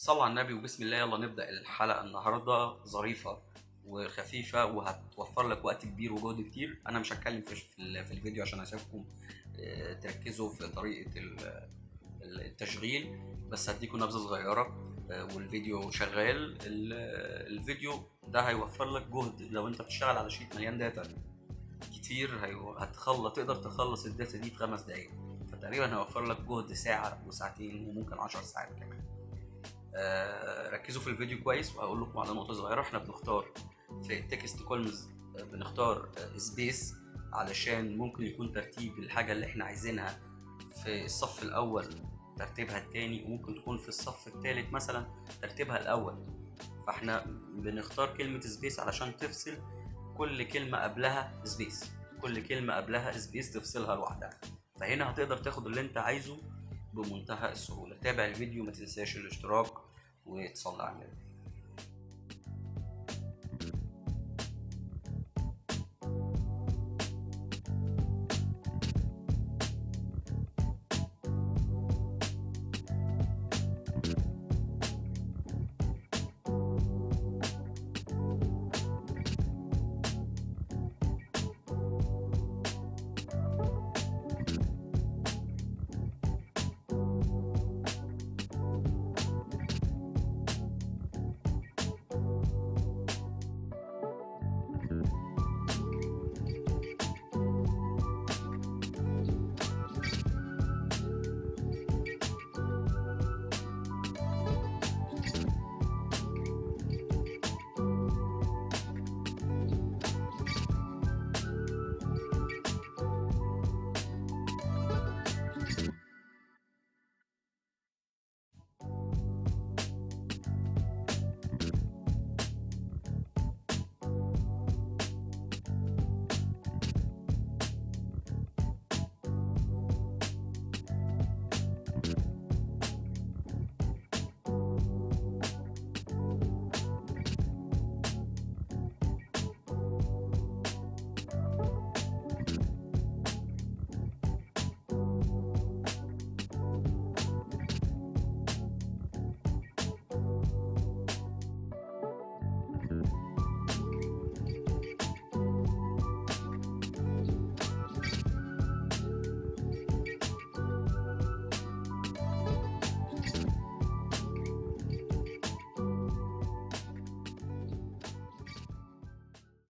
صلوا على النبي وبسم الله. يلا نبدأ الحلقة النهاردة ظريفة وخفيفة وهتوفر لك وقت كبير وجهد كتير. أنا مش هتكلم في الفيديو عشان أسيبكم تركزوا في طريقة التشغيل، بس هديكم نبذة صغيرة والفيديو شغال. الفيديو ده هيوفر لك جهد لو أنت بتشتغل على شيت مليان داتا كتير. تقدر تخلص الداتا دي في 5 دقايق، فتقريبا هيوفر لك جهد ساعة وساعتين وممكن 10 ساعات كمان. ركزوا في الفيديو كويس، وهقول لكم على نقطة صغيرة. احنا بنختار في التكست كولمز بنختار سبيس علشان ممكن يكون ترتيب الحاجة اللي احنا عايزينها في الصف الأول ترتيبها التاني، وممكن تكون في الصف التالت مثلا ترتيبها الأول. فاحنا بنختار كلمة سبيس علشان تفصل كل كلمة قبلها سبيس تفصلها لوحدها. فهنا هتقدر تاخد اللي انت عايزه بمنتهى السهولة. تابع الفيديو، ما تنساش الاشتراك وتصلي على النبي.